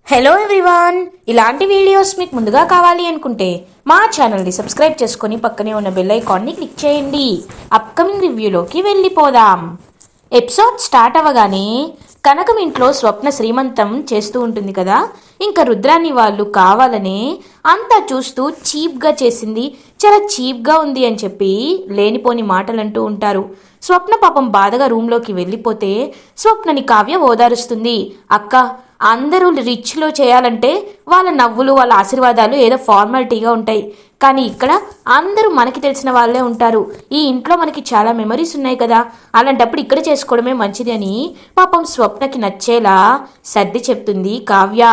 Hello everyone, ఇలాంటి videos మీకు ముందుగా కావాలి అనుకుంటే మా ఛానల్ని సబ్స్క్రైబ్ చేసుకొని పక్కనే ఉన్న బెల్ ఐకాన్ని క్లిక్ చేయండి. అప్కమింగ్ రివ్యూలోకి వెళ్ళిపోదాం. ఎపిసోడ్ స్టార్ట్ అవ్వగానే కనకం ఇంట్లో స్వప్న శ్రీమంతం చేస్తూ ఉంటుంది కదా. ఇంకా రుద్రాన్ని వాళ్ళు కావాలనే అంతా చూస్తూ చీప్గా చేసింది, చాలా చీప్గా ఉంది అని చెప్పి లేనిపోని మాటలు అంటూ ఉంటారు. స్వప్న పాపం బాధగా రూమ్లోకి వెళ్ళిపోతే స్వప్నని కావ్య ఓదారుస్తుంది. అక్క, అందరూ రిచ్లో చేయాలంటే వాళ్ళ నవ్వులు వాళ్ళ ఆశీర్వాదాలు ఏదో ఫార్మాలిటీగా ఉంటాయి, కానీ ఇక్కడ అందరూ మనకి తెలిసిన వాళ్ళే ఉంటారు. ఈ ఇంట్లో మనకి చాలా మెమరీస్ ఉన్నాయి కదా, అలాంటప్పుడు ఇక్కడ చేసుకోవడమే మంచిది అని పాపం స్వప్నకి నచ్చేలా సర్ది చెప్తుంది కావ్య.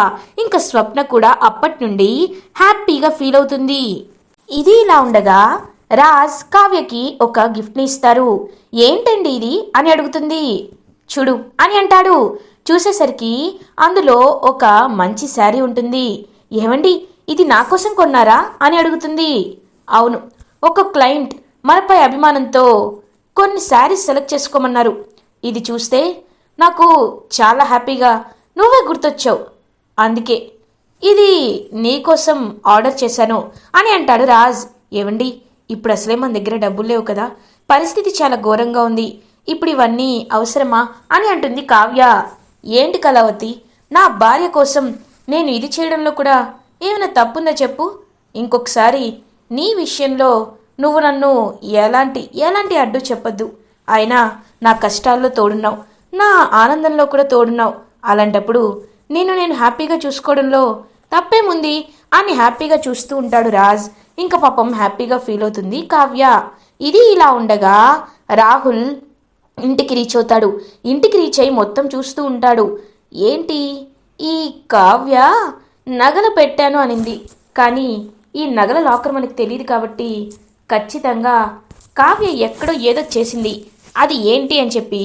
ఇంకా స్వప్న కూడా అప్పటి నుండి హ్యాపీగా ఫీల్ అవుతుంది. ఇది ఇలా ఉండగా రాజ్ కావ్యకి ఒక గిఫ్ట్ని ఇస్తారు. ఏంటండి ఇది అని అడుగుతుంది. చూడు అని అంటాడు. చూసేసరికి అందులో ఒక మంచి శారీ ఉంటుంది. ఏమండి, ఇది నా కోసం కొన్నారా అని అడుగుతుంది. అవును, ఒక క్లయింట్ మనపై అభిమానంతో కొన్ని శారీస్ సెలెక్ట్ చేసుకోమన్నారు. ఇది చూస్తే నాకు చాలా హ్యాపీగా నువ్వే గుర్తొచ్చావు, అందుకే ఇది నీకోసం ఆర్డర్ చేశాను అని అంటాడు రాజ్. ఏవండి, ఇప్పుడు అసలే మన దగ్గర డబ్బులు లేవు కదా, పరిస్థితి చాలా ఘోరంగా ఉంది, ఇప్పుడు ఇవన్నీ అవసరమా అని అంటుంది కావ్య. ఏంటి కళావతి, నా భార్య కోసం నేను ఇది చేయడంలో కూడా ఏమైనా తప్పుందా చెప్పు. ఇంకొకసారి నీ విషయంలో నువ్వు నన్ను ఎలాంటి అడ్డు చెప్పొద్దు. అయినా నా కష్టాల్లో తోడున్నావు, నా ఆనందంలో కూడా తోడున్నావు. అలాంటప్పుడు నేను హ్యాపీగా చూసుకోవడంలో తప్పేముంది అని హ్యాపీగా చూస్తూ ఉంటాడు రాజ్. ఇంకా పాపం హ్యాపీగా ఫీల్ అవుతుంది కావ్య. ఇది ఇలా ఉండగా రాహుల్ ఇంటికి రీచ్ అవుతాడు. ఇంటికి రీచ్ అయి మొత్తం చూస్తూ ఉంటాడు. ఏంటి, ఈ కావ్య నగలు పెట్టాను అనింది, కానీ ఈ నగల లాకర్ మనకు తెలియదు కాబట్టి ఖచ్చితంగా కావ్య ఎక్కడో ఏదో చేసింది, అది ఏంటి అని చెప్పి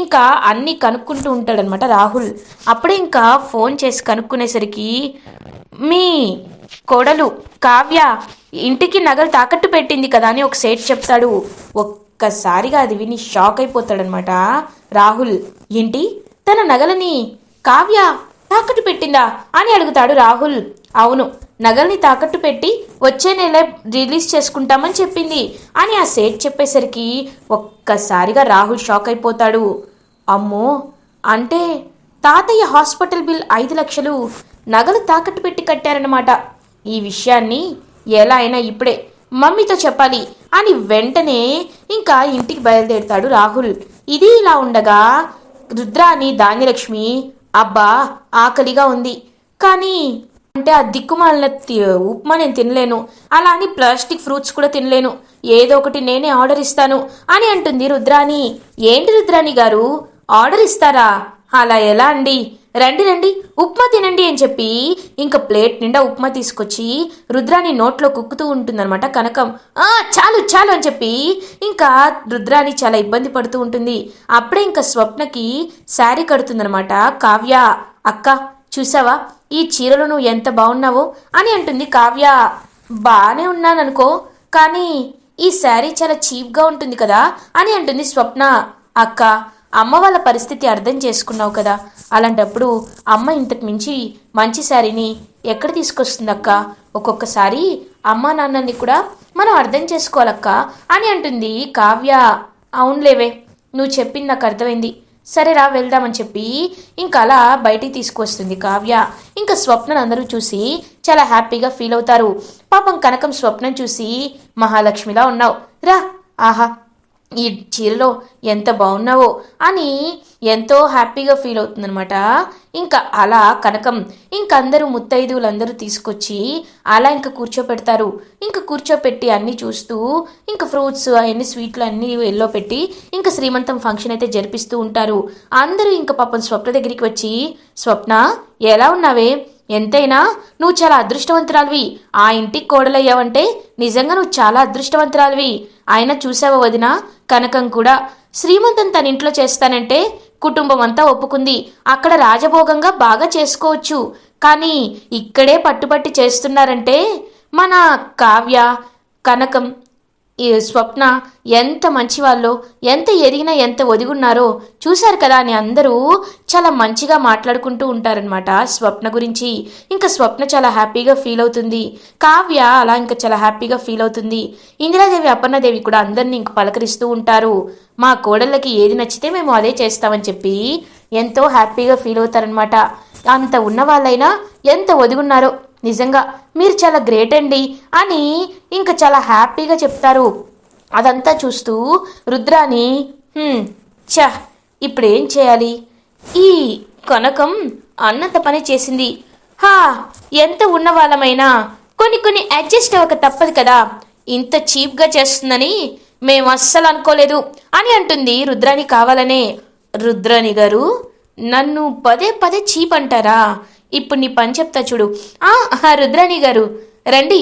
ఇంకా అన్నీ కనుక్కుంటూ ఉంటాడనమాట రాహుల్. అప్పుడే ఇంకా ఫోన్ చేసి కనుక్కునేసరికి మీ కోడలు కావ్య ఇంటికి నగలు తాకట్టు పెట్టింది కదా అని ఒక సేట్ చెప్తాడు. ఒక్కసారిగా అది విని షాక్ అయిపోతాడనమాట రాహుల్. ఏంటి, తన నగలని కావ్య తాకట్టు పెట్టిందా అని అడుగుతాడు రాహుల్. అవును, నగల్ని తాకట్టు పెట్టి వచ్చే నెల రిలీజ్ చేసుకుంటామని చెప్పింది అని ఆ సేట్ చెప్పేసరికి ఒక్కసారిగా రాహుల్ షాక్ అయిపోతాడు. అమ్మో, అంటే తాతయ్య హాస్పిటల్ బిల్ 5 లక్షలు నగలు తాకట్టు పెట్టి కట్టారన్నమాట. ఈ విషయాన్ని ఎలా అయినా ఇప్పుడే మమ్మీతో చెప్పాలి అని వెంటనే ఇంకా ఇంటికి బయలుదేరుతాడు రాహుల్. ఇది ఇలా ఉండగా రుద్రాని ధాన్యలక్ష్మి, అబ్బా ఆకలిగా ఉంది, కానీ అంటే ఆ దిక్కుమాలిన ఉప్మా నేను తినలేను, అలా అని ప్లాస్టిక్ ఫ్రూట్స్ కూడా తినలేను, ఏదో ఒకటి నేనే ఆర్డర్ ఇస్తాను అని అంటుంది రుద్రాని. ఏంటి రుద్రాని గారు, ఆర్డర్ ఇస్తారా? అలా ఎలా అండి, రండి రండి ఉప్మా తినండి అని చెప్పి ఇంకా ప్లేట్ నిండా ఉప్మా తీసుకొచ్చి రుద్రాని నోట్లో కుక్కుతూ ఉంటుందన్నమాట కనకం. చాలు చాలు అని చెప్పి ఇంకా రుద్రాని చాలా ఇబ్బంది పడుతూ ఉంటుంది. అప్పుడే ఇంకా స్వప్నకి శారీ కడుతుందనమాట కావ్య. అక్క, చూసావా ఈ చీరలో నువ్వు ఎంత బాగున్నావో అని అంటుంది కావ్య. బాగానే ఉన్నాననుకో, కానీ ఈ శారీ చాలా చీప్గా ఉంటుంది కదా అని అంటుంది స్వప్న. అక్క, అమ్మ వాళ్ళ పరిస్థితి అర్థం చేసుకున్నావు కదా, అలాంటప్పుడు అమ్మ ఇంతకు మించి మంచి శారీని ఎక్కడ తీసుకొస్తుందక్క? ఒక్కొక్కసారి అమ్మా నాన్నని కూడా మనం అర్థం చేసుకోవాలక్క అని అంటుంది కావ్య. అవునులేవే, నువ్వు చెప్పింది నాకు అర్థమైంది, సరేరా వెళ్దామని చెప్పి ఇంకా అలా బయటికి తీసుకొస్తుంది కావ్య. ఇంకా స్వప్నను అందరూ చూసి చాలా హ్యాపీగా ఫీల్ అవుతారు. పాపం కనకం స్వప్నం చూసి, మహాలక్ష్మిలా ఉన్నావు రా, ఆహా ఈ చీరలో ఎంత బాగున్నావో అని ఎంతో హ్యాపీగా ఫీల్ అవుతుందనమాట. ఇంకా అలా కనకం ఇంక అందరూ ముత్తైదువులందరూ తీసుకొచ్చి అలా ఇంకా కూర్చోపెడతారు. ఇంకా కూర్చోపెట్టి అన్నీ చూస్తూ ఇంకా ఫ్రూట్స్ అవన్నీ స్వీట్లు అన్నీ ఎల్లో పెట్టి ఇంకా శ్రీమంతం ఫంక్షన్ అయితే జరిపిస్తూ ఉంటారు. అందరూ ఇంకా పాపం స్వప్న దగ్గరికి వచ్చి, స్వప్న ఎలా ఉన్నావే, ఎంతైనా నువ్వు చాలా అదృష్టవంతురాలివి, ఆ ఇంటికి కోడలయ్యావంటే నిజంగా నువ్వు చాలా అదృష్టవంతురాలివి. ఆయన చూసావా వదిన, కనకం కూడా శ్రీమంతం తన ఇంట్లో చేస్తానంటే కుటుంబం అంతా ఒప్పుకుంది, అక్కడ రాజభోగంగా బాగా చేసుకోవచ్చు, కానీ ఇక్కడే పట్టుబట్టి చేస్తున్నారంటే మన కావ్య కనకం ఈ స్వప్న ఎంత మంచివాళ్ళో, ఎంత ఎదిగినా ఎంత ఒదిగున్నారో చూశారు కదా అని అందరూ చాలా మంచిగా మాట్లాడుకుంటూ ఉంటారనమాట స్వప్న గురించి. ఇంకా స్వప్న చాలా హ్యాపీగా ఫీల్ అవుతుంది. కావ్య అలా ఇంకా చాలా హ్యాపీగా ఫీల్ అవుతుంది. ఇందిరాదేవి అపర్ణాదేవి కూడా అందరినీ ఇంక పలకరిస్తూ ఉంటారు. మా కోడళ్ళకి ఏది నచ్చితే మేము అదే చేస్తామని చెప్పి ఎంతో హ్యాపీగా ఫీల్ అవుతారనమాట. అంత ఉన్న వాళ్ళైనా ఎంత ఒదిగున్నారో, నిజంగా మీరు చాలా గ్రేట్ అండి అని ఇంకా చాలా హ్యాపీగా చెప్తారు. అదంతా చూస్తూ రుద్రాని చ ఇప్పుడేం చేయాలి, ఈ కనకం అన్నంత పని చేసింది, ఎంత ఉన్న వాళ్ళమైనా కొన్ని అడ్జస్ట్ అవ్వక తప్పదు కదా, ఇంత చీప్గా చేస్తుందని మేము అస్సలు అనుకోలేదు అని అంటుంది రుద్రాని కావాలనే. రుద్రాని గారు, నన్ను పదే పదే చీప్ అంటారా? ఇప్పుడు నీ పని చెప్తా చూడు. రుద్రాణి గారు రండి,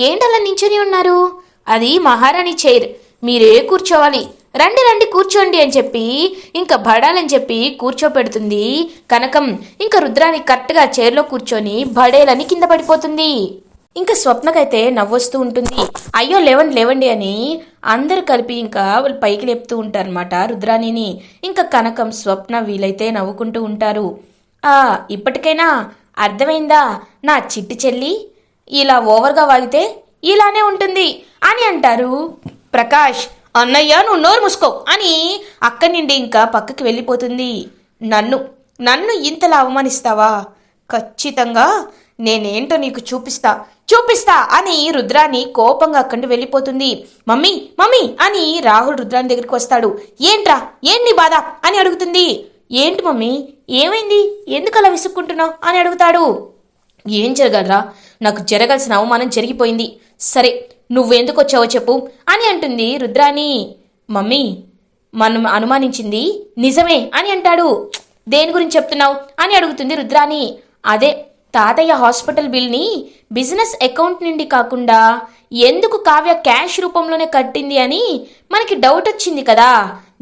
ఏంటలా నించుని ఉన్నారు? అది మహారాణి చైర్, మీరే కూర్చోవాలి, రండి రండి కూర్చోండి అని చెప్పి ఇంకా బడాలని చెప్పి కూర్చోపెడుతుంది కనకం. ఇంకా రుద్రాణి కరెక్ట్గా చైర్లో కూర్చొని బడేలని కింద పడిపోతుంది. ఇంకా స్వప్నకైతే నవ్వొస్తూ ఉంటుంది. అయ్యో లేవండి లేవండి అని అందరూ కలిపి ఇంకా వాళ్ళు పైకి లేపుతూ ఉంటారనమాట రుద్రాణిని. ఇంకా కనకం స్వప్న వీలైతే నవ్వుకుంటూ ఉంటారు. ఇప్పటికైనా అర్థమైందా నా చిట్టి చెల్లి, ఇలా ఓవర్గా వాగితే ఇలానే ఉంటుంది అని అంటారు. ప్రకాష్, అన్నయ్య నువ్వు నోరు మూసుకో అని అక్కడి నుండి ఇంకా పక్కకి వెళ్ళిపోతుంది. నన్ను ఇంతలా అవమానిస్తావా? ఖచ్చితంగా నేనేంటో నీకు చూపిస్తా అని రుద్రాని కోపంగా అక్కడి వెళ్ళిపోతుంది. మమ్మీ మమ్మీ అని రాహుల్ రుద్రాని దగ్గరికి వస్తాడు. ఏంట్రా, ఏంటి బాధ అని అడుగుతుంది. ఏంటి మమ్మీ, ఏమైంది, ఎందుకు అలా విసుక్కుంటున్నావు అని అడుగుతాడు. ఏం జరగలరా, నాకు జరగాల్సిన అవమానం జరిగిపోయింది, సరే నువ్వెందుకు వచ్చావో చెప్పు అని అంటుంది రుద్రాని. మమ్మీ, మనం అనుమానించింది నిజమే అని అంటాడు. దేని గురించి చెప్తున్నావు అని అడుగుతుంది రుద్రాని. అదే తాతయ్య హాస్పిటల్ బిల్ని బిజినెస్ అకౌంట్ నుండి కాకుండా ఎందుకు కావ్య క్యాష్ రూపంలోనే కట్టింది అని మనకి డౌట్ వచ్చింది కదా,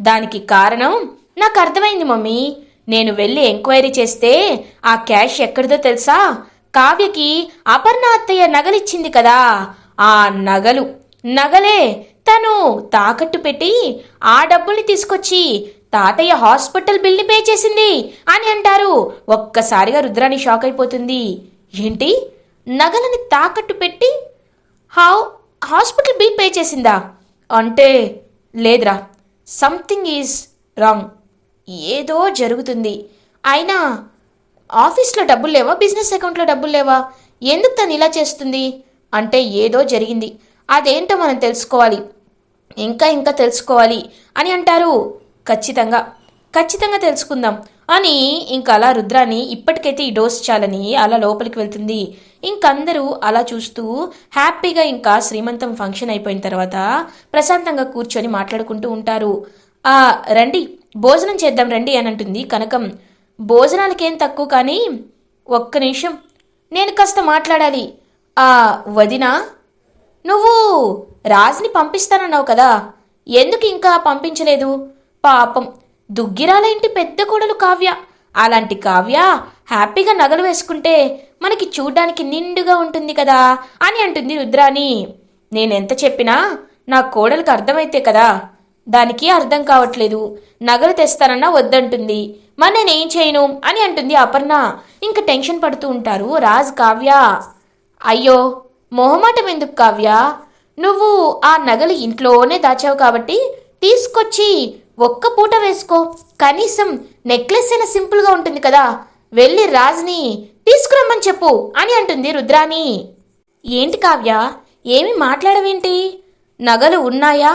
దానికి కారణం నాకు అర్థమైంది మమ్మీ. నేను వెళ్ళి ఎంక్వైరీ చేస్తే ఆ క్యాష్ ఎక్కడిదో తెలుసా? కావ్యకి అపర్ణ అత్తయ్య నగలిచ్చింది కదా, ఆ నగలే తను తాకట్టు పెట్టి ఆ డబ్బుల్ని తీసుకొచ్చి తాతయ్య హాస్పిటల్ బిల్ని పే చేసింది అని అంటారు. ఒక్కసారిగా రుద్రాని షాక్ అయిపోతుంది. ఏంటి, నగలని తాకట్టు పెట్టి హాస్పిటల్ బిల్ పే చేసిందా? అంటే లేదురా, సంథింగ్ ఈజ్ రాంగ్, ఏదో జరుగుతుంది. అయినా ఆఫీస్లో డబ్బులు లేవా, బిజినెస్ అకౌంట్లో డబ్బులు లేవా, ఎందుకు తను ఇలా చేస్తుంది? అంటే ఏదో జరిగింది, అదేంటో మనం తెలుసుకోవాలి, ఇంకా తెలుసుకోవాలి అని అంటారు. ఖచ్చితంగా తెలుసుకుందాం అని ఇంకా అలా రుద్రాని ఇప్పటికైతే ఈ డోస్ చాలని అలా లోపలికి వెళ్తుంది. ఇంకందరూ అలా చూస్తూ హ్యాపీగా ఇంకా శ్రీమంతం ఫంక్షన్ అయిపోయిన తర్వాత ప్రశాంతంగా కూర్చొని మాట్లాడుకుంటూ ఉంటారు. రండి భోజనం చేద్దాం రండి అని అంటుంది కనకం. భోజనాలకేం తక్కువ, కానీ ఒక్క నిమిషం నేను కాస్త మాట్లాడాలి. వదినా, నువ్వు రాజ్ని పంపిస్తానన్నావు కదా, ఎందుకు ఇంకా పంపించలేదు? పాపం దుగ్గిరాల ఇంటి పెద్ద కోడలు కావ్య, అలాంటి కావ్య హ్యాపీగా నగలు వేసుకుంటే మనకి చూడ్డానికి నిండుగా ఉంటుంది కదా అని అంటుంది రుద్రాని. నేనెంత చెప్పినా నా కోడలికి అర్థమైతే కదా, దానికి అర్థం కావట్లేదు, నగలు తెస్తానన్నా వద్దంటుంది, మరి నేనేం చేయను అని అంటుంది అపర్ణ. ఇంకా టెన్షన్ పడుతూ ఉంటారు రాజ్ కావ్య. అయ్యో మొహమాటం ఎందుకు కావ్య, నువ్వు ఆ నగలు ఇంట్లోనే దాచావు కాబట్టి తీసుకొచ్చి ఒక్క పూట వేసుకో, కనీసం నెక్లెస్ అయినా సింపుల్గా ఉంటుంది కదా, వెళ్ళి రాజ్ని తీసుకురమ్మని చెప్పు అని అంటుంది రుద్రాని. ఏంటి కావ్య, ఏమి మాట్లాడవేంటి? నగలు ఉన్నాయా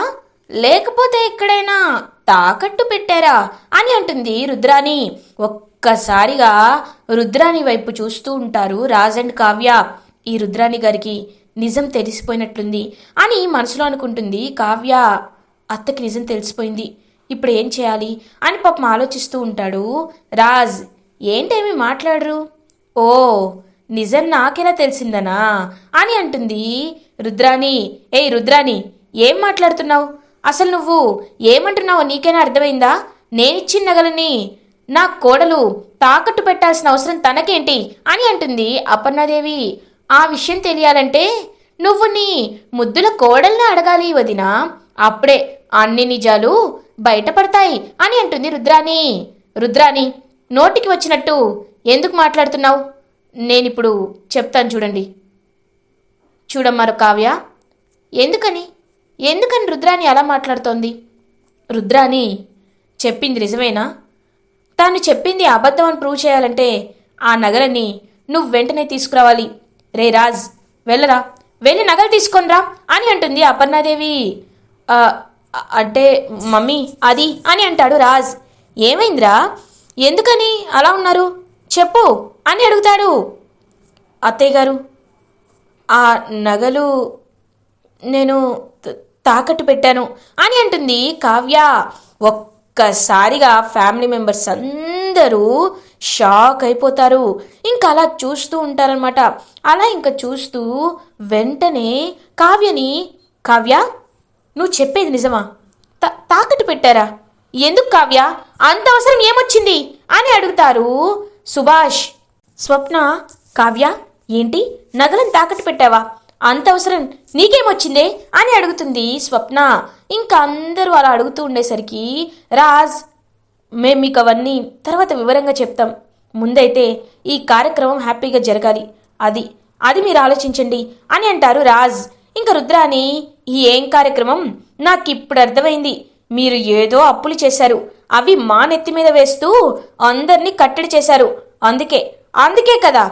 లేకపోతే ఎక్కడైనా తాకట్టు పెట్టారా అని అంటుంది రుద్రాని. ఒక్కసారిగా రుద్రాని వైపు చూస్తూ ఉంటారు రాజ్ అండ్ కావ్య. ఈ రుద్రాని గారికి నిజం తెలిసిపోయినట్లుంది అని మనసులో అనుకుంటుంది కావ్య. అత్తకి నిజం తెలిసిపోయింది, ఇప్పుడు ఏం చేయాలి అని పాపం ఆలోచిస్తూ ఉంటాడు రాజ్. ఏంటేమి మాట్లాడరు? ఓ, నిజం నాకెలా తెలిసిందనా అని అంటుంది రుద్రాని. ఏయ్ రుద్రాని, ఏం మాట్లాడుతున్నావు? అసలు నువ్వు ఏమంటున్నావో నీకైనా అర్థమైందా? నేనిచ్చిన నగలని నా కోడలు తాకట్టు పెట్టాల్సిన అవసరం తనకేంటి అని అంటుంది అపర్ణాదేవి. ఆ విషయం తెలియాలంటే నువ్వు నీ ముద్దుల కోడల్ని అడగాలి వదినా, అప్పుడే అన్ని నిజాలు బయటపడతాయి అని అంటుంది రుద్రాణి. రుద్రాణి, నోటికి వచ్చినట్టు ఎందుకు మాట్లాడుతున్నావు? నేనిప్పుడు చెప్తాను చూడండి. చూడమ్మారు కావ్య, ఎందుకని ఎందుకని రుద్రాణి అలా మాట్లాడుతోంది? రుద్రాణి చెప్పింది నిజమేనా? తాను చెప్పింది అబద్ధం అని ప్రూవ్ చేయాలంటే ఆ నగలని నువ్వు వెంటనే తీసుకురావాలి. రే రాజ్, వెళ్ళరా, వెళ్ళి నగలు తీసుకొనిరా అని అంటుంది అపర్ణాదేవి. అంటే మమ్మీ అది అని అంటాడు రాజ్. ఏమైందిరా, ఎందుకని అలా ఉన్నారు చెప్పు అని అడుగుతాడు. అత్తయ్య గారు, ఆ నగలు నేను తాకట్టు పెట్టాను అని అంటుంది కావ్య. ఒక్కసారిగా ఫ్యామిలీ మెంబర్స్ అందరూ షాక్ అయిపోతారు. ఇంకా అలా చూస్తూ ఉంటారనమాట. అలా ఇంకా చూస్తూ వెంటనే కావ్యని, కావ్య నువ్వు చెప్పేది నిజమా? తాకట్టు పెట్టారా? ఎందుకు కావ్య, అంత అవసరం ఏమొచ్చింది అని అడుగుతారు సుభాష్. స్వప్న, కావ్య ఏంటి నగలను తాకట్టు పెట్టావా? అంత అవసరం నీకేమొచ్చిందే అని అడుగుతుంది స్వప్న. ఇంకా అందరూ అలా అడుగుతూ ఉండేసరికి రాజ్, మేము మీకు అవన్నీ తర్వాత వివరంగా చెప్తాం, ముందైతే ఈ కార్యక్రమం హ్యాపీగా జరగాలి, అది అది మీరు ఆలోచించండి అని అంటారు రాజ్. ఇంకా రుద్రాని, ఈ ఏం కార్యక్రమం, నాకు ఇప్పుడు అర్థమైంది. మీరు ఏదో అప్పులు చేశారు, అవి మా నెత్తి మీద వేస్తూ అందరినీ కట్టడి చేశారు. అందుకే కదా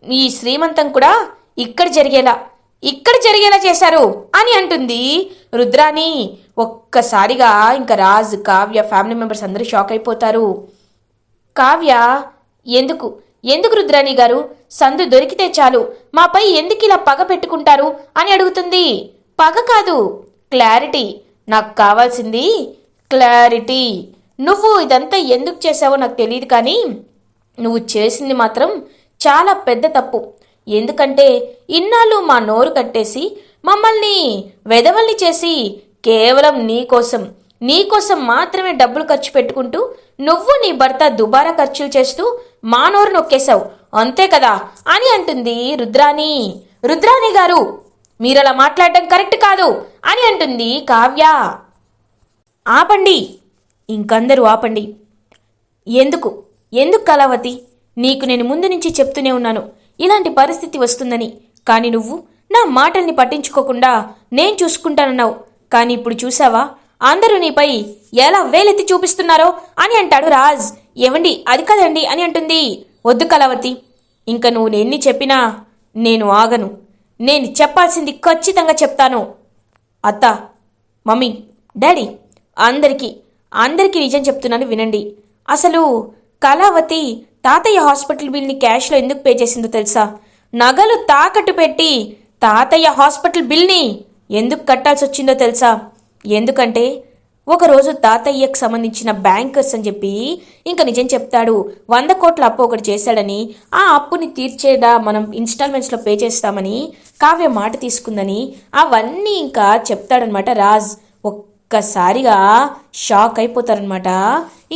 ఈ శ్రీమంతం కూడా ఇక్కడ జరిగేలా చేశారు అని అంటుంది రుద్రాని. ఒక్కసారిగా ఇంకా రాజ్, కావ్య ఫ్యామిలీ మెంబర్స్ అందరూ షాక్ అయిపోతారు. కావ్య, ఎందుకు రుద్రాని గారు, సందు దొరికితే చాలు మాపై ఎందుకు ఇలా పగ పెట్టుకుంటారు అని అడుగుతుంది. పగ కాదు, క్లారిటీ. నాకు కావాల్సింది క్లారిటీ. నువ్వు ఇదంతా ఎందుకు చేసావో నాకు తెలియదు, కానీ నువ్వు చేసింది మాత్రం చాలా పెద్ద తప్పు. ఎందుకంటే ఇన్నాళ్ళు మా నోరు కట్టేసి మమ్మల్ని వెధవల్ని చేసి కేవలం నీకోసం మాత్రమే డబ్బులు ఖర్చు పెట్టుకుంటూ నువ్వు నీ భర్త దుబారా ఖర్చులు చేస్తూ మా నోరు నొక్కేశావు, అంతే కదా అని అంటుంది రుద్రాని. రుద్రాని గారు, మీరలా మాట్లాడటం కరెక్ట్ కాదు అని అంటుంది కావ్య. ఆపండి, ఇంకందరూ ఆపండి. ఎందుకు కళావతి, నీకు నేను ముందు నుంచి చెప్తూనే ఉన్నాను ఇలాంటి పరిస్థితి వస్తుందని. కానీ నువ్వు నా మాటల్ని పట్టించుకోకుండా నేను చూసుకుంటానన్నావు. కానీ ఇప్పుడు చూసావా అందరూ నీపై ఎలా వేలెత్తి చూపిస్తున్నారో అని అంటాడు రాజ్. ఏవండి, అది కదండి అని అంటుంది. వద్దు కళావతి, ఇంక నువ్వు ఎన్ని చెప్పినా నేను ఆగను. నేను చెప్పాల్సింది ఖచ్చితంగా చెప్తాను. అత్త, మమ్మీ, డాడీ, అందరికీ నిజం చెప్తున్నాను వినండి. అసలు కళావతి తాతయ్య హాస్పిటల్ బిల్ని క్యాష్లో ఎందుకు పే చేసిందో తెలుసా? నగలు తాకట్టు పెట్టి తాతయ్య హాస్పిటల్ బిల్ని ఎందుకు కట్టాల్సి వచ్చిందో తెలుసా? ఎందుకంటే ఒకరోజు తాతయ్యకు సంబంధించిన బ్యాంకర్స్ అని చెప్పి ఇంకా నిజం చెప్తాడు. 100 కోట్ల అప్పు ఒకటి చేశాడని, ఆ అప్పుని తీర్చేదా మనం ఇన్స్టాల్మెంట్స్లో పే చేస్తామని కావ్య మాట తీసుకుందని అవన్నీ ఇంకా చెప్తాడనమాట రాజ్. ఒక్కసారిగా షాక్ అయిపోతారనమాట.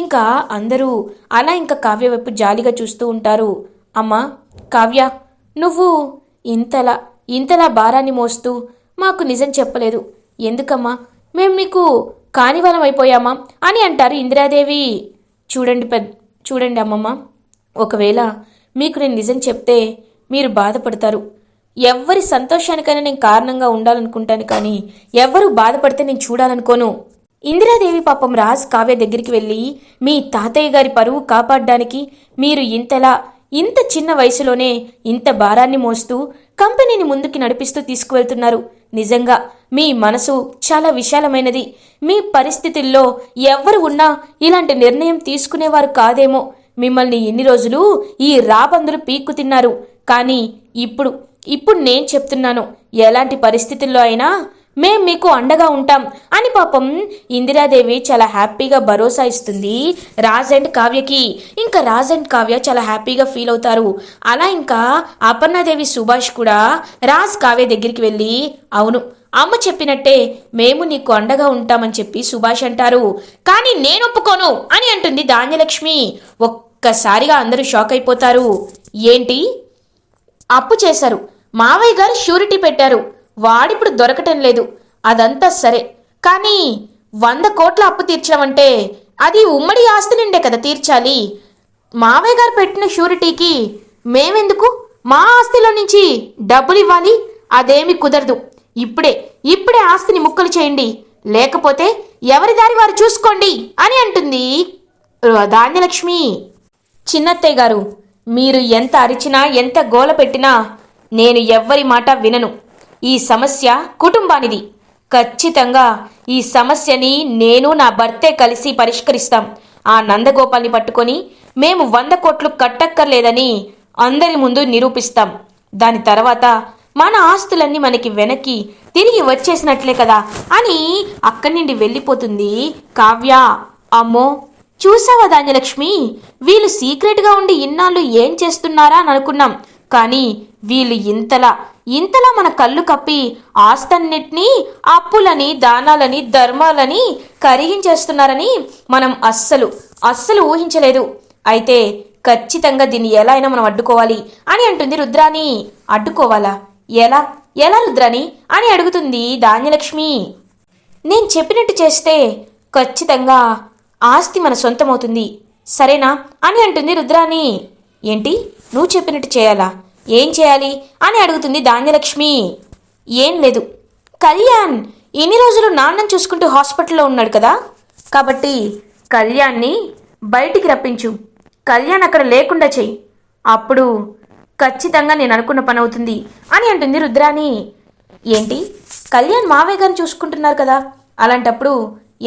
ఇంకా అందరూ అలా ఇంకా కావ్య వైపు జాలిగా చూస్తూ ఉంటారు. అమ్మా కావ్య, నువ్వు ఇంతలా భారాన్ని మోస్తూ మాకు నిజం చెప్పలేదు ఎందుకమ్మా? మేము మీకు కానివాలం అయిపోయామా అని అంటారు ఇందిరాదేవి. చూడండి అమ్మమ్మ, ఒకవేళ మీకు నేను నిజం చెప్తే మీరు బాధపడతారు. ఎవ్వరి సంతోషానికైనా నేను కారణంగా ఉండాలనుకుంటాను, కానీ ఎవ్వరూ బాధపడితే నేను చూడాలనుకోను. ఇందిరాదేవి పాపం రాజ్ కావ్య దగ్గరికి వెళ్ళి, మీ తాతయ్య గారి పరువు కాపాడడానికి మీరు ఇంత చిన్న వయసులోనే ఇంత భారాన్ని మోస్తూ కంపెనీని ముందుకి నడిపిస్తూ తీసుకువెళ్తున్నారు. నిజంగా మీ మనసు చాలా విశాలమైనది. మీ పరిస్థితుల్లో ఎవ్వరు ఉన్నా ఇలాంటి నిర్ణయం తీసుకునేవారు కాదేమో. మిమ్మల్ని ఎన్ని రోజులు ఈ రాబందులు పీక్కు తిన్నారు, కానీ ఇప్పుడు నేను చెప్తున్నాను, ఎలాంటి పరిస్థితుల్లో అయినా మేం మీకు అండగా ఉంటాం అని పాపం ఇందిరాదేవి చాలా హ్యాపీగా భరోసా ఇస్తుంది రాజ్ అండ్ కావ్యకి. ఇంకా రాజ్ అండ్ కావ్య చాలా హ్యాపీగా ఫీల్ అవుతారు. అలా ఇంకా అపర్ణాదేవి, సుభాష్ కూడా రాజ్ కావ్య దగ్గరికి వెళ్ళి, అవును అమ్మ చెప్పినట్టే మేము నీకు అండగా ఉంటామని చెప్పి సుభాష్ అంటారు. కానీ నేను ఒప్పుకోను అని అంటుంది ధాన్యలక్ష్మి. ఒక్కసారిగా అందరూ షాక్ అయిపోతారు. ఏంటి, అప్పు చేశారు, మావయ్య గారు షూరిటీ పెట్టారు, వాడిప్పుడు దొరకటం లేదు. అదంతా సరే, కానీ 100 కోట్ల అప్పు తీర్చడం అంటే అది ఉమ్మడి ఆస్తి నిండే కదా తీర్చాలి. మావయ్య గారు పెట్టిన షూరిటీకి మేమెందుకు మా ఆస్తిలో నుంచి డబ్బులు ఇవ్వాలి? అదేమి కుదరదు. ఇప్పుడే ఆస్తిని ముక్కలు చేయండి, లేకపోతే ఎవరి దారి వారు చూసుకోండి అని అంటుంది ధాన్యలక్ష్మి. చిన్నత్తయ్య గారు, మీరు ఎంత అరిచినా ఎంత గోల పెట్టినా నేను ఎవ్వరి మాట వినను. ఈ సమస్య కుటుంబానిది. ఖచ్చితంగా ఈ సమస్యని నేను నా భర్తే కలిసి పరిష్కరిస్తాం. ఆ నందగోపాల్ని పట్టుకొని మేము 100 కోట్లు కట్టక్కర్లేదని అందరి ముందు నిరూపిస్తాం. దాని తర్వాత మన ఆస్తులన్నీ మనకి వెనక్కి తిరిగి వచ్చేసినట్లే కదా అని అక్కడి నుండి వెళ్ళిపోతుంది కావ్య. అమ్మో, చూసావా ధాన్యలక్ష్మి, వీళ్ళు సీక్రెట్గా ఉండి ఇన్నాళ్ళు ఏం చేస్తున్నారా అని అనుకున్నాం. కానీ వీళ్ళు ఇంతలా మన కళ్ళు కప్పి ఆస్తన్నిటినీ అప్పులని, దానాలని, ధర్మాలని కరిగించేస్తున్నారని మనం అస్సలు ఊహించలేదు. అయితే ఖచ్చితంగా దీన్ని ఎలా అయినా మనం అడ్డుకోవాలి అని అంటుంది రుద్రాణి. అడ్డుకోవాలా? ఎలా రుద్రాణి అని అడుగుతుంది ధాన్యలక్ష్మి. నేను చెప్పినట్టు చేస్తే ఖచ్చితంగా ఆస్తి మన సొంతమవుతుంది, సరేనా అని అంటుంది రుద్రాణి. ఏంటి, నువ్వు చెప్పినట్టు చేయాలా? ఏం చేయాలి అని అడుగుతుంది ధాన్యలక్ష్మి. ఏం లేదు, కళ్యాణ్ ఇన్ని రోజులు నాన్నని చూసుకుంటూ హాస్పిటల్లో ఉన్నాడు కదా, కాబట్టి కళ్యాణ్ని బయటికి రప్పించు. కళ్యాణ్ అక్కడ లేకుండా చెయ్యి. అప్పుడు ఖచ్చితంగా నేను అనుకున్న పని అవుతుంది అని అంటుంది రుద్రాణి. ఏంటి, కళ్యాణ్ మావయ్య గారిని చూసుకుంటున్నారు కదా, అలాంటప్పుడు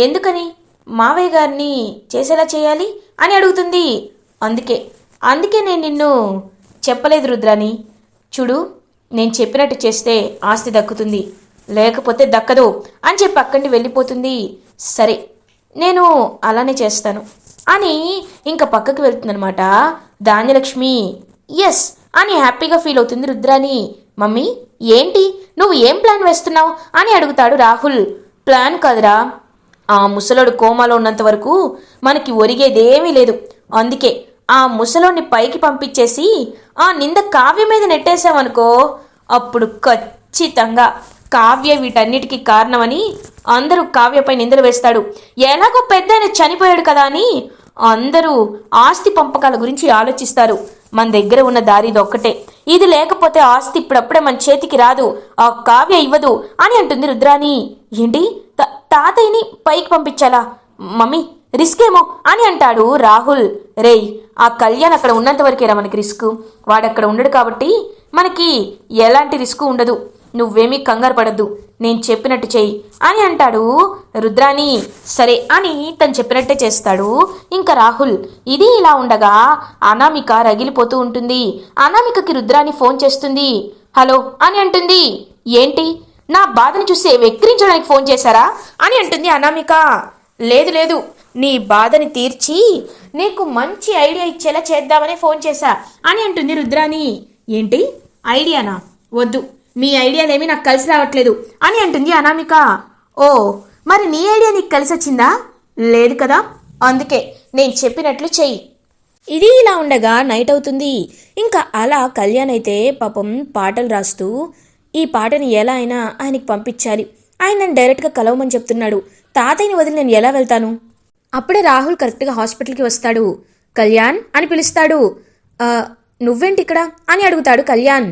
ఎందుకని మావయ్య గారిని చేసేలా చేయాలి అని అడుగుతుంది. అందుకే నేను నిన్ను చెప్పలేదు రుద్రాణి. చూడు, నేను చెప్పినట్టు చేస్తే ఆస్తి దక్కుతుంది, లేకపోతే దక్కదు అని చెప్పి అక్కడిని వెళ్ళిపోతుంది. సరే, నేను అలానే చేస్తాను అని ఇంకా పక్కకు వెళ్తుందనమాట ధాన్యలక్ష్మి. ఎస్ అని హ్యాపీగా ఫీల్ అవుతుంది రుద్రాణి. మమ్మీ, ఏంటి నువ్వు ఏం ప్లాన్ వేస్తున్నావు అని అడుగుతాడు రాహుల్. ప్లాన్ కాదురా, ఆ ముసలోడు కోమాలో ఉన్నంత వరకు మనకి ఒరిగేదేమీ లేదు. అందుకే ఆ ముసలోడిని పైకి పంపించేసి ఆ నింద కావ్య మీద నెట్టేశామనుకో, అప్పుడు ఖచ్చితంగా కావ్య వీటన్నిటికీ కారణమని అందరూ కావ్యపై నిందలు వేస్తాడు. ఎలాగో పెద్ద ఆయన చనిపోయాడు కదా అని అందరూ ఆస్తి పంపకాల గురించి ఆలోచిస్తారు. మన దగ్గర ఉన్న దారి ఒక్కటే, ఇది లేకపోతే ఆస్తి ఇప్పుడప్పుడే మన చేతికి రాదు, ఆ కావ్య ఇవ్వదు అని అంటుంది రుద్రాణి. ఏంటి, తాతయ్యని పైకి పంపించాలా మమ్మీ? రిస్క్ ఏమో అని అంటాడు రాహుల్. రేయ్, ఆ కళ్యాణ్ అక్కడ ఉన్నంత వరకేరా మనకి రిస్క్. వాడక్కడ ఉండడు కాబట్టి మనకి ఎలాంటి రిస్క్ ఉండదు. నువ్వేమీ కంగారు పడద్దు, నేను చెప్పినట్టు చెయ్యి అని అంటాడు రుద్రాణి. సరే అని తను చెప్పినట్టే చేస్తాడు ఇంకా రాహుల్. ఇది ఇలా ఉండగా అనామిక రగిలిపోతూ ఉంటుంది. అనామికకి రుద్రాణి ఫోన్ చేస్తుంది. హలో అని అంటుంది. ఏంటి, నా బాధను చూసి వెక్కిరించడానికి ఫోన్ చేశారా అని అంటుంది అనామిక. లేదు, నీ బాధని తీర్చి నీకు మంచి ఐడియా ఇచ్చేలా చేద్దామని ఫోన్ చేశా అని అంటుంది రుద్రాణి. ఏంటి ఐడియానా? వద్దు, మీ ఐడియాలేమీ నాకు కలిసి రావట్లేదు అని అంటుంది అనామిక. ఓ, మరి నీ ఐడియా నీకు కలిసి వచ్చిందా? లేదు కదా, అందుకే నేను చెప్పినట్లు చెయ్యి. ఇది ఇలా ఉండగా నైట్ అవుతుంది. ఇంకా అలా కళ్యాణ్ అయితే పాపం పాటలు రాస్తూ ఈ పాటని ఎలా అయినా ఆయనకి పంపించాలి, ఆయన నన్ను డైరెక్ట్గా కలవమని చెప్తున్నాడు, తాతయ్యని వదిలి నేను ఎలా వెళ్తాను? అప్పుడే రాహుల్ కరెక్ట్గా హాస్పిటల్కి వస్తాడు. కళ్యాణ్ అని పిలుస్తాడు. నువ్వేంటి ఇక్కడ అని అడుగుతాడు కళ్యాణ్.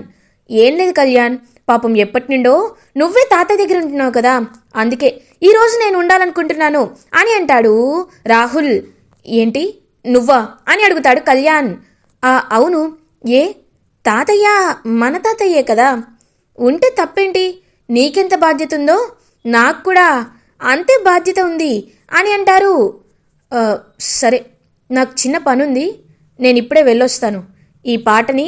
ఏం లేదు కళ్యాణ్, పాపం ఎప్పటి నుండో నువ్వే తాతయ్య దగ్గర ఉంటున్నావు కదా, అందుకే ఈరోజు నేను ఉండాలనుకుంటున్నాను అని అంటాడు రాహుల్. ఏంటి, నువ్వా అని అడుగుతాడు కళ్యాణ్. అవును, ఏ తాతయ్య మన తాతయ్యే కదా, ఉంటే తప్పేంటి? నీకెంత బాధ్యత ఉందో నాకు కూడా అంతే బాధ్యత ఉంది అని అంటారు. సరే, నాకు చిన్న పనుంది, నేను ఇప్పుడే వెళ్ళొస్తాను. ఈ పాటని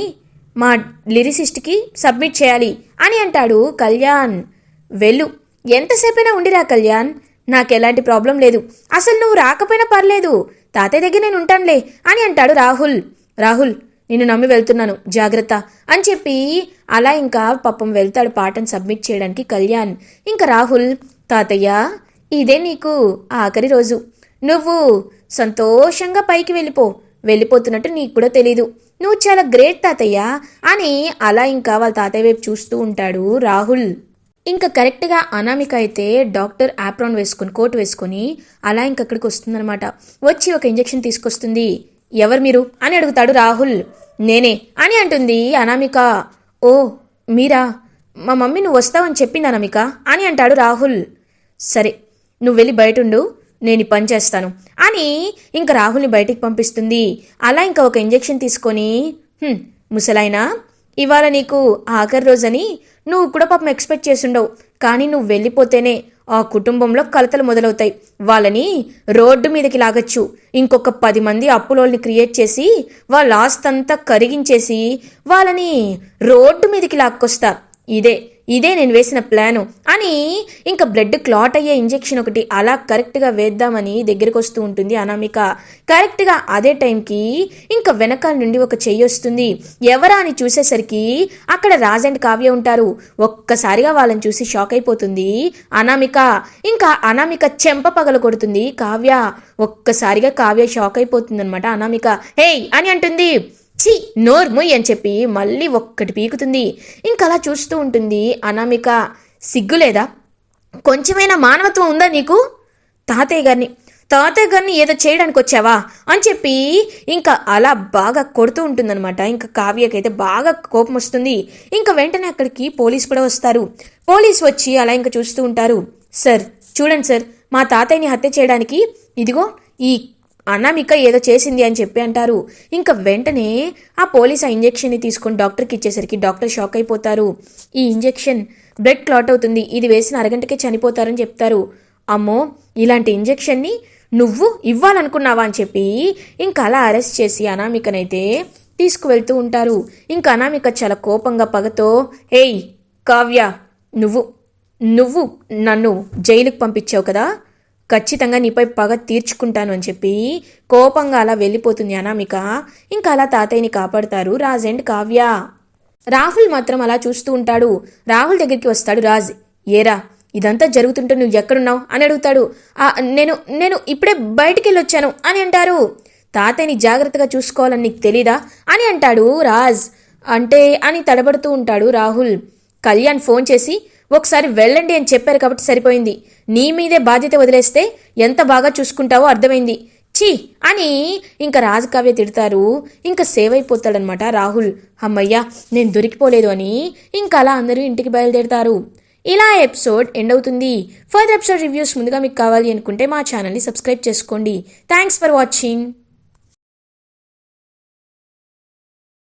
మా లిరిసిస్ట్కి సబ్మిట్ చేయాలి అని అంటాడు కళ్యాణ్. వెళ్ళు, ఎంతసేపైనా ఉండిరా కళ్యాణ్, నాకు ఎలాంటి ప్రాబ్లం లేదు, అసలు నువ్వు రాకపోయినా పర్లేదు, తాతయ్య దగ్గర నేను ఉంటానులే అని అంటాడు రాహుల్. నిన్ను నమ్మి వెళ్తున్నాను, జాగ్రత్త అని చెప్పి అలా ఇంకా పాపం వెళ్తాడు పాటను సబ్మిట్ చేయడానికి కళ్యాణ్. ఇంకా రాహుల్, తాతయ్య ఇదే నీకు ఆఖరి రోజు, నువ్వు సంతోషంగా పైకి వెళ్ళిపోతున్నట్టు నీకు కూడా తెలీదు, నువ్వు చాలా గ్రేట్ తాతయ్య అని అలా ఇంకా వాళ్ళ తాతయ్య వైపు చూస్తూ ఉంటాడు రాహుల్. ఇంకా కరెక్ట్గా అనామిక అయితే డాక్టర్ యాప్రాన్ వేసుకొని కోట్ వేసుకొని అలా ఇంకక్కడికి వస్తుందనమాట. వచ్చి ఒక ఇంజెక్షన్ తీసుకొస్తుంది. ఎవరు మీరు అని అడుగుతాడు రాహుల్. నేనే అని అంటుంది అనామిక. ఓ మీరా, మా మమ్మీ నువ్వు వస్తావని చెప్పింది అనామిక అని అంటాడు రాహుల్. సరే నువ్వు వెళ్ళి బయటుండు, నేను ఈ పని చేస్తాను అని ఇంకా రాహుల్ని బయటికి పంపిస్తుంది. అలా ఇంకా ఒక ఇంజెక్షన్ తీసుకొని ముసలాయినా ఇవాళ నీకు ఆఖరి రోజని నువ్వు కూడా పాపం ఎక్స్పెక్ట్ చేసుండవు, కానీ నువ్వు వెళ్ళిపోతేనే ఆ కుటుంబంలో కలతలు మొదలవుతాయి. వాళ్ళని రోడ్డు మీదకి లాగచ్చు. ఇంకొక 10 మంది అప్పులోల్ని క్రియేట్ చేసి వాళ్ళ ఆస్తంతా కరిగించేసి వాళ్ళని రోడ్డు మీదకి లాక్కొస్తా. ఇదే నేను వేసిన ప్లాను అని ఇంకా బ్లడ్ క్లాట్ అయ్యే ఇంజెక్షన్ ఒకటి అలా కరెక్ట్గా వేద్దామని దగ్గరికి వస్తూ ఉంటుంది అనామిక. కరెక్ట్గా అదే టైంకి ఇంకా వెనకాల నుండి ఒక చెయ్యి వస్తుంది. ఎవరా అని చూసేసరికి అక్కడ రాజ్ అండ్ కావ్య ఉంటారు. ఒక్కసారిగా వాళ్ళని చూసి షాక్ అయిపోతుంది అనామిక. ఇంకా అనామిక చెంప పగల కొడుతుంది కావ్య. ఒక్కసారిగా కావ్య షాక్ అయిపోతుంది అనమాట. అనామిక హేయ్ అని అంటుంది. ఛీ నోర్ముయ్ అని చెప్పి మళ్ళీ ఒక్కటి పీకుతుంది. ఇంకలా చూస్తూ ఉంటుంది అనామిక. సిగ్గులేదా? కొంచెమైనా మానవత్వం ఉందా నీకు? తాతయ్య గారిని ఏదో చేయడానికి వచ్చావా అని చెప్పి ఇంకా అలా బాగా కొడుతూ ఉంటుందన్నమాట. ఇంకా కావ్యకైతే బాగా కోపం వస్తుంది. ఇంకా వెంటనే అక్కడికి పోలీస్ కూడా వస్తారు. పోలీస్ వచ్చి అలా ఇంకా చూస్తూ ఉంటారు. సార్ చూడండి సార్, మా తాతయ్యని హత్య చేయడానికి ఇదిగో ఈ అనామిక ఏదో చేసింది అని చెప్పి అంటారు. ఇంకా వెంటనే ఆ పోలీస్ ఆ ఇంజెక్షన్ని తీసుకొని డాక్టర్కి ఇచ్చేసరికి డాక్టర్ షాక్ అయిపోతారు. ఈ ఇంజెక్షన్ బ్లడ్ క్లాట్ అవుతుంది, ఇది వేసిన అరగంటకే చనిపోతారని చెప్తారు. అమ్మో ఇలాంటి ఇంజెక్షన్ని నువ్వు ఇవ్వాలనుకున్నావా అని చెప్పి ఇంకా అలా అరెస్ట్ చేసి అనామికనైతే తీసుకువెళ్తూ ఉంటారు. ఇంకా అనామిక చాలా కోపంగా పగతో ఏయ్ కావ్య, నువ్వు నన్ను జైలుకు పంపించావు కదా, ఖచ్చితంగా నీపై పగ తీర్చుకుంటాను అని చెప్పి కోపంగా అలా వెళ్ళిపోతుంది అనామిక. ఇంకా అలా తాతయ్యని కాపాడుతారు రాజ్ అండ్ కావ్య. రాహుల్ మాత్రం అలా చూస్తూ ఉంటాడు. రాహుల్ దగ్గరికి వస్తాడు రాజ్. ఏరా ఇదంతా జరుగుతుంటే నువ్వు ఎక్కడున్నావు అని అడుగుతాడు. నేను ఇప్పుడే బయటికి వెళ్ళొచ్చాను అని అంటారు. తాతయ్యని జాగ్రత్తగా చూసుకోవాలని నీకు తెలీదా అని అంటాడు రాజ్. అంటే అని తడబడుతూ ఉంటాడు రాహుల్. కళ్యాణ్ ఫోన్ చేసి ఒకసారి వెళ్ళండి అని చెప్పారు కాబట్టి సరిపోయింది, నీ మీదే బాధ్యత వదిలేస్తే ఎంత బాగా చూసుకుంటావో అర్థమైంది. ఛీ అని ఇంకా రాజకావ్య తిడతారు. ఇంకా సేవ్ అయిపోతాడనమాట రాహుల్. అమ్మయ్యా నేను దొరికిపోలేదు అని ఇంకా అలా అందరూ ఇంటికి బయలుదేరుతారు. ఇలా ఎపిసోడ్ ఎండ్ అవుతుంది. ఫర్దర్ ఎపిసోడ్ రివ్యూస్ ముందుగా మీకు కావాలి అనుకుంటే మా ఛానల్ని సబ్స్క్రైబ్ చేసుకోండి. Thanks for watching.